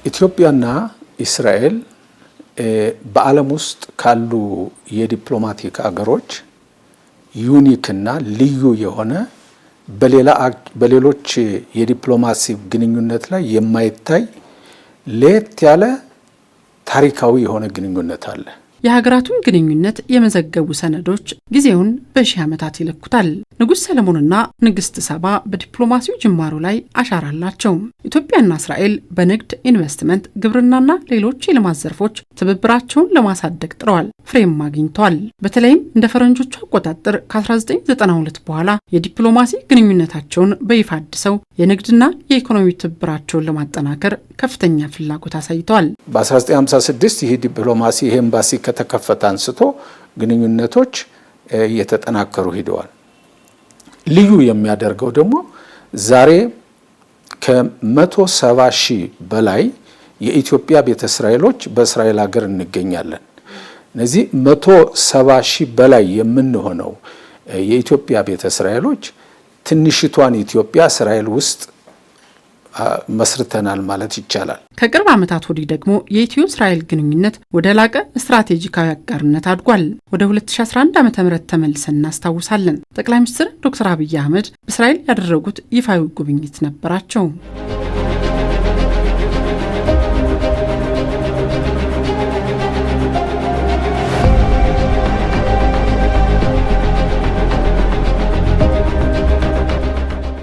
ኢትዮጵያና እስራኤል በዓለም ውስጥ ካሉ የዲፕሎማቲክ አገሮች ዩኒክና ልዩ የሆነ በሌሎች የዲፕሎማሲ ግንኙነት ላይ የማይታይ ለየት ያለ ታሪካዊ የሆነ ግንኙነት አለ። የሀገራቱን ግንኙነት የመዘገቡ ሰነዶች ጊዜውን በሺህ ዓመታት ይለኩታል። ንጉሥ ሰለሞንና ንግሥት ሳባ በዲፕሎማሲው ጅማሮ ላይ አሻራ አላቸው። ኢትዮጵያና እስራኤል በንግድ፣ ኢንቨስትመንት፣ ግብርናና ሌሎች የልማት ዘርፎች ትብብራቸውን ለማሳደግ ጥረዋል፣ ፍሬም አግኝተዋል። በተለይም እንደ ፈረንጆቹ አቆጣጠር ከ1992 በኋላ የዲፕሎማሲ ግንኙነታቸውን በይፋ አድሰው የንግድና የኢኮኖሚ ትብብራቸውን ለማጠናከር ከፍተኛ ፍላጎት አሳይተዋል። በ1956 ይህ ዲፕሎማሲ ይህ ኤምባሲ ከተከፈተ አንስቶ ግንኙነቶች እየተጠናከሩ ሄደዋል። ልዩ የሚያደርገው ደግሞ ዛሬ ከ170 ሺህ በላይ የኢትዮጵያ ቤተ እስራኤሎች በእስራኤል ሀገር እንገኛለን። እነዚህ 170 ሺህ በላይ የምንሆነው የኢትዮጵያ ቤተ እስራኤሎች ትንሽቷን ኢትዮጵያ እስራኤል ውስጥ መስርተናል ማለት ይቻላል። ከቅርብ ዓመታት ወዲህ ደግሞ የኢትዮ እስራኤል ግንኙነት ወደ ላቀ ስትራቴጂካዊ አጋርነት አድጓል። ወደ 2011 ዓ.ም ተመልሰን እናስታውሳለን። ጠቅላይ ሚኒስትር ዶክተር አብይ አህመድ በእስራኤል ያደረጉት ይፋዊ ጉብኝት ነበራቸው።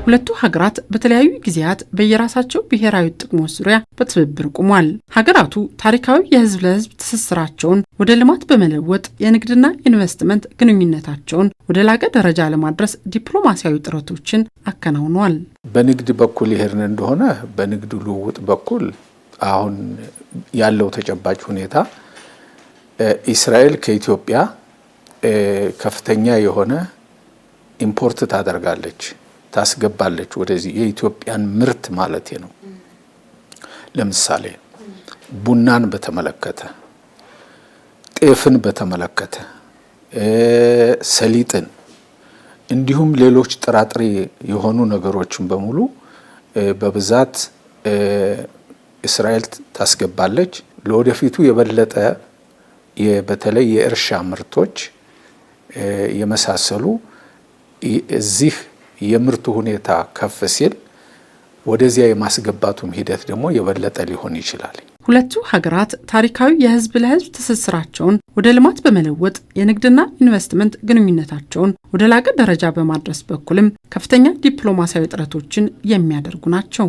ሁለቱ ሀገራት በተለያዩ ጊዜያት በየራሳቸው ብሔራዊ ጥቅሞች ዙሪያ በትብብር ቆመዋል። ሀገራቱ ታሪካዊ የህዝብ ለህዝብ ትስስራቸውን ወደ ልማት በመለወጥ የንግድና ኢንቨስትመንት ግንኙነታቸውን ወደ ላቀ ደረጃ ለማድረስ ዲፕሎማሲያዊ ጥረቶችን አከናውነዋል። በንግድ በኩል ይሄርን እንደሆነ በንግድ ልውውጥ በኩል አሁን ያለው ተጨባጭ ሁኔታ እስራኤል ከኢትዮጵያ ከፍተኛ የሆነ ኢምፖርት ታደርጋለች፣ ታስገባለች ወደዚህ የኢትዮጵያን ምርት ማለት ነው። ለምሳሌ ቡናን በተመለከተ፣ ጤፍን በተመለከተ፣ ሰሊጥን እንዲሁም ሌሎች ጥራጥሬ የሆኑ ነገሮችን በሙሉ በብዛት እስራኤል ታስገባለች። ለወደፊቱ የበለጠ በተለይ የእርሻ ምርቶች የመሳሰሉ እዚህ የምርቱ ሁኔታ ከፍ ሲል ወደዚያ የማስገባቱም ሂደት ደግሞ የበለጠ ሊሆን ይችላል። ሁለቱ ሀገራት ታሪካዊ የህዝብ ለህዝብ ትስስራቸውን ወደ ልማት በመለወጥ የንግድና ኢንቨስትመንት ግንኙነታቸውን ወደ ላቀ ደረጃ በማድረስ በኩልም ከፍተኛ ዲፕሎማሲያዊ ጥረቶችን የሚያደርጉ ናቸው።